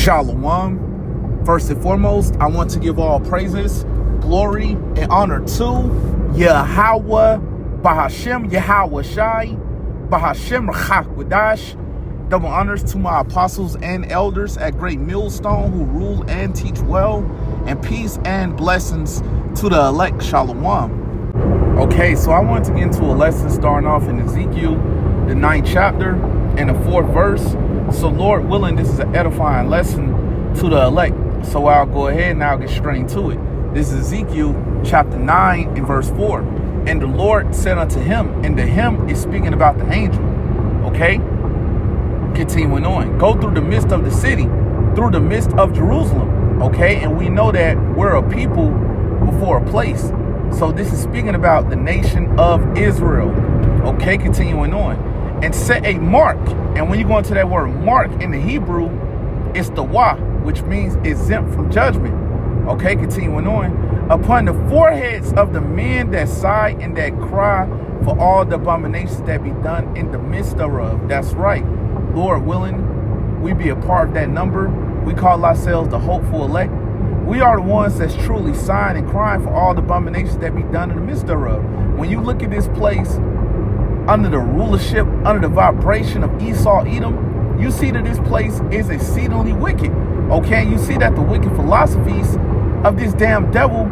Shalom. First and foremost, I want to give all praises, glory, and honor to Yahweh, Bahashem, Yahweh Shai, Bahashem Rachak. Double honors to my apostles and elders at Great Millstone who rule and teach well, and peace and blessings to the elect. Shalom. Okay, so I want to get into a lesson starting off in Ezekiel, the 9th chapter and the 4th verse. So Lord willing, this is an edifying lesson to the elect. So I'll go ahead and I'll get straight into it. This is Ezekiel chapter 9 and verse 4. And the Lord said unto him, and the him is speaking about the angel. Okay? Continuing on. Go through the midst of the city, through the midst of Jerusalem. Okay? And we know that we're a people before a place. So this is speaking about the nation of Israel. Okay? Continuing on. And set a mark. And when you go into that word mark in the Hebrew, it's the wa, which means exempt from judgment. Okay, continuing on. Upon the foreheads of the men that sigh and that cry for all the abominations that be done in the midst thereof. That's right. Lord willing, we be a part of that number. We call ourselves the hopeful elect. We are the ones that's truly sighing and crying for all the abominations that be done in the midst thereof. When you look at this place, under the rulership, under the vibration of Esau, Edom, you see that this place is exceedingly wicked. Okay, you see that the wicked philosophies of this damn devil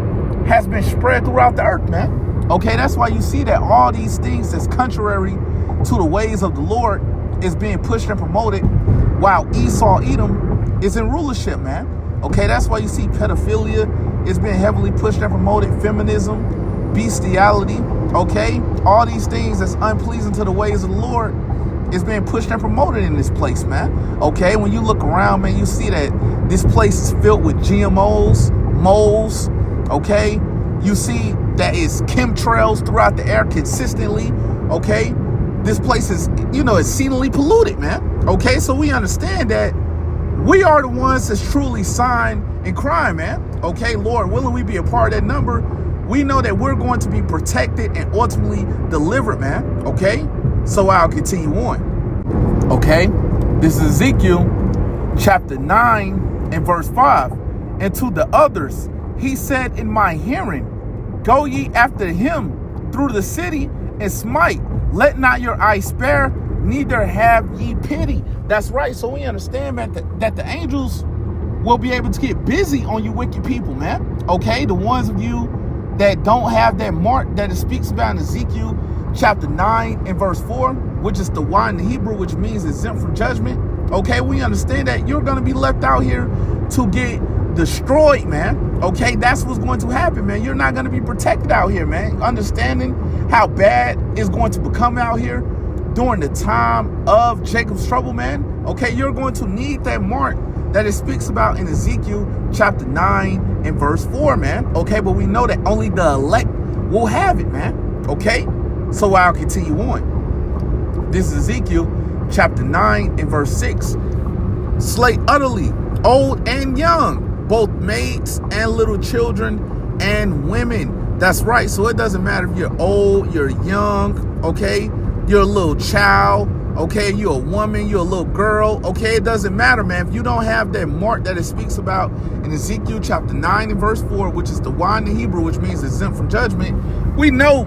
has been spread throughout the earth, man. Okay, that's why you see that all these things that's contrary to the ways of the Lord is being pushed and promoted while Esau, Edom is in rulership, man. Okay, that's why you see pedophilia is being heavily pushed and promoted, feminism, bestiality, okay? All these things that's unpleasing to the ways of the Lord is being pushed and promoted in this place, man. Okay, when you look around, man, you see that this place is filled with GMOs, moles, okay? You see that it's chemtrails throughout the air consistently, okay? This place is, exceedingly polluted, man. Okay, so we understand that we are the ones that's truly sighing and crying, man. Okay, Lord willing, we be a part of that number. We know that we're going to be protected and ultimately delivered, man. Okay? So I'll continue on. Okay? This is Ezekiel chapter 9 and verse 5. And to the others, he said in my hearing, go ye after him through the city and smite. Let not your eye spare, neither have ye pity. That's right. So we understand, man, that the angels will be able to get busy on you wicked people, man. Okay? The ones of you that don't have that mark that it speaks about in Ezekiel chapter 9 and verse 4, which is the Y in the Hebrew, which means exempt from judgment. Okay, we understand that you're going to be left out here to get destroyed, man. Okay, that's what's going to happen, man. You're not going to be protected out here, man. Understanding how bad it's going to become out here during the time of Jacob's trouble, man. Okay, you're going to need that mark that it speaks about in Ezekiel chapter 9 and verse 4, man. Okay, but we know that only the elect will have it, man. Okay, so I'll continue on. This is Ezekiel chapter 9 and verse 6. Slay utterly old and young, both maids and little children and women. That's right. So it doesn't matter if you're old, you're young, okay, you're a little child, okay, you're a woman, you're a little girl, okay, it doesn't matter, man. If you don't have that mark that it speaks about in Ezekiel chapter 9 and verse 4, which is the Y in the Hebrew, which means exempt from judgment, we know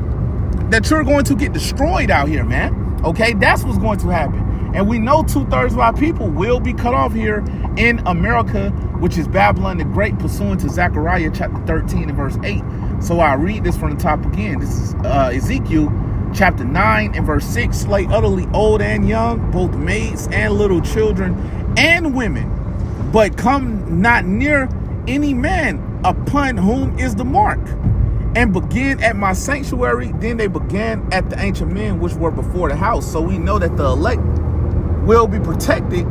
that you're going to get destroyed out here, man. Okay, that's what's going to happen. And we know 2/3 of our people will be cut off here in America, which is Babylon the Great, pursuant to Zechariah chapter 13 and verse 8. So I'll read this from the top again. This is Ezekiel chapter 9 and verse 6. Slay utterly old and young, both maids and little children and women, but come not near any man upon whom is the mark. And begin at my sanctuary. Then they began at the ancient men which were before the house. So we know that the elect will be protected.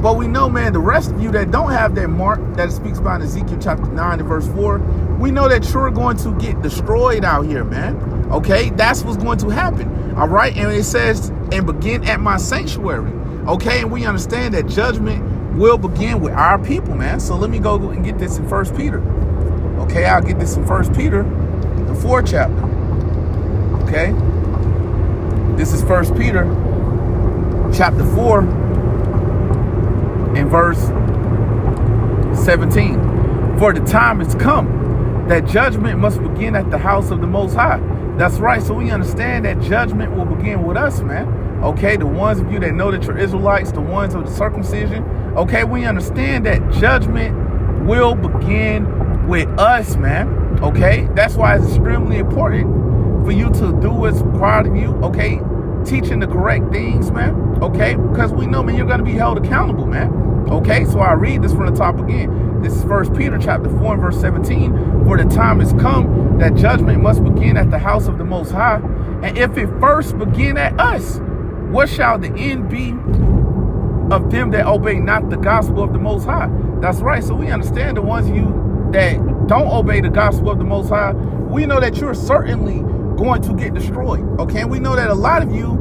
But we know, man, the rest of you that don't have that mark that it speaks about in Ezekiel chapter 9 and verse 4, we know that you're going to get destroyed out here, man. Okay, that's what's going to happen. All right, and it says, and begin at my sanctuary. Okay, and we understand that judgment will begin with our people, man. So let me go and get this in 1 Peter. Okay, I'll get this in 1 Peter, the 4th chapter. Okay, this is 1 Peter chapter 4 and verse 17. For the time is come that judgment must begin at the house of the Most High. That's right. So we understand that judgment will begin with us, man. Okay, the ones of you that know that you're Israelites, the ones of the circumcision. Okay, we understand that judgment will begin with us, man. Okay, that's why it's extremely important for you to do what's required of you. Okay, teaching the correct things, man. Okay, because we know, man, you're going to be held accountable, man. Okay, so I read this from the top again. This is 1 Peter chapter 4 and verse 17. For the time has come that judgment must begin at the house of the Most High. And if it first begin at us, what shall the end be of them that obey not the gospel of the Most High? That's right. So we understand the ones of you that don't obey the gospel of the Most High, we know that you're certainly going to get destroyed. Okay, we know that a lot of you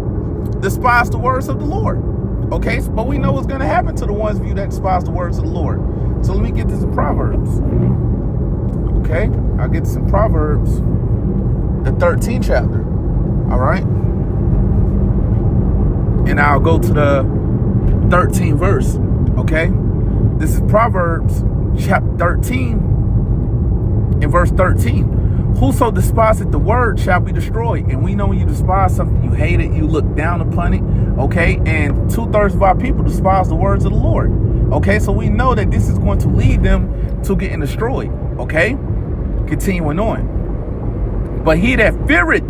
despise the words of the Lord. Okay, but we know what's going to happen to the ones of you that despise the words of the Lord. So let me get this in Proverbs. Okay, I'll get this in Proverbs, the 13th chapter. All right. And I'll go to the 13th verse. Okay, this is Proverbs chapter 13 and verse 13. Whoso despiseth the word shall be destroyed. And we know when you despise something, you hate it, you look down upon it. Okay, and 2/3 of our people despise the words of the Lord. Okay, so we know that this is going to lead them to getting destroyed. Okay, continuing on. But he that feareth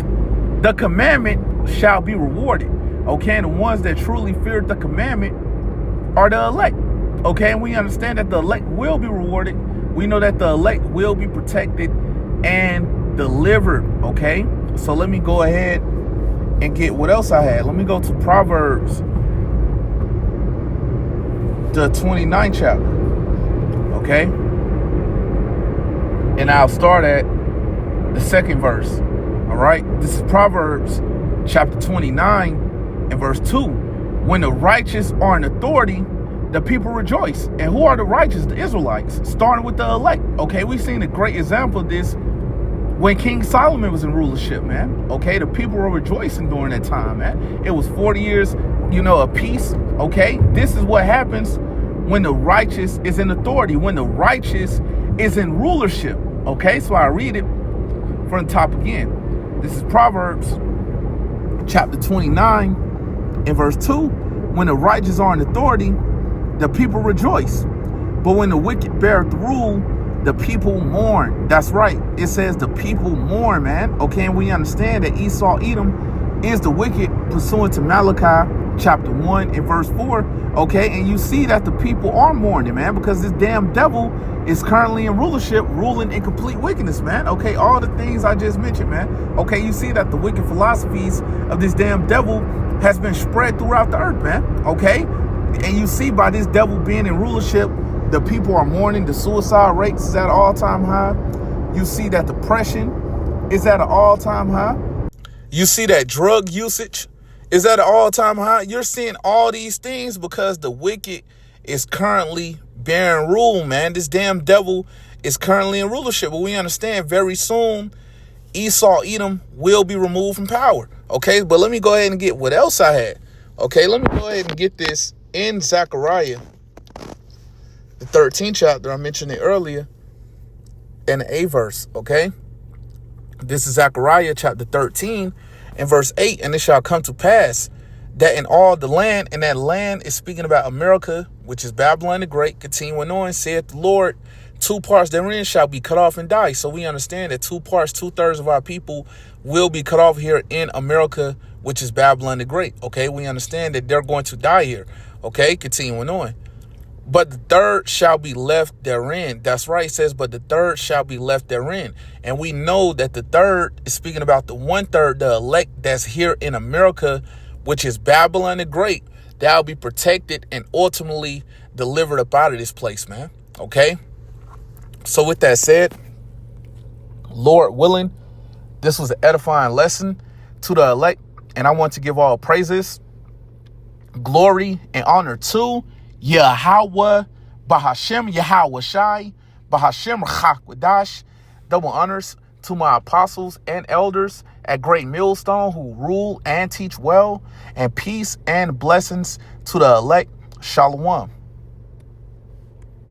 the commandment shall be rewarded. Okay, and the ones that truly fear the commandment are the elect. Okay, and we understand that the elect will be rewarded. We know that the elect will be protected and delivered. Okay, so let me go ahead and get what else I had. Let me go to Proverbs, the 29th chapter. Okay, and I'll start at the 2nd verse. All right, this is Proverbs chapter 29 and verse 2. When the righteous are in authority, the people rejoice. And who are the righteous? The Israelites, starting with the elect. Okay, we've seen a great example of this when King Solomon was in rulership, man. Okay, the people were rejoicing during that time, man. It was 40 years, of peace. Okay, this is what happens when the righteous is in authority, when the righteous is in rulership. Okay, so I read it from the top again. This is Proverbs chapter 29 and verse 2. When the righteous are in authority, the people rejoice. But when the wicked beareth rule, the people mourn. That's right. It says the people mourn, man. Okay, and we understand that Esau, Edom is the wicked pursuant to Malachi chapter 1 and verse 4. Okay, and you see that the people are mourning, man, because this damn devil is currently in rulership, ruling in complete wickedness, man. Okay, all the things I just mentioned, man. Okay, you see that the wicked philosophies of this damn devil has been spread throughout the earth, man. Okay, and you see by this devil being in rulership, the people are mourning. The suicide rates is at an all-time high. You see that depression is at an all-time high. You see that drug usage is at an all-time high. You're seeing all these things because the wicked is currently bearing rule, man. This damn devil is currently in rulership. But we understand very soon Esau, Edom will be removed from power. Okay, but let me go ahead and get what else I had. Okay, let me go ahead and get this in Zechariah, the 13th chapter. I mentioned it earlier, and the 8th verse. Okay, this is Zechariah chapter 13 and verse 8. And it shall come to pass that in all the land, and that land is speaking about America, which is Babylon the Great, continuing on, saith the Lord, 2 parts therein shall be cut off and die. So we understand that 2 parts, 2/3 of our people will be cut off here in America, which is Babylon the Great. Okay, we understand that they're going to die here. Okay, continuing on. But the 3rd shall be left therein. That's right, it says, but the 3rd shall be left therein. And we know that the 3rd is speaking about the 1/3, the elect that's here in America, which is Babylon the Great. That'll be protected and ultimately delivered up out of this place, man. Okay? So with that said, Lord willing, this was an edifying lesson to the elect. And I want to give all praises, glory, and honor to Yahweh, Bahashem, Yahweh Shai, Bahashem, Chakwadash. Double honors to my apostles and elders at Great Millstone who rule and teach well, and peace and blessings to the elect. Shalom.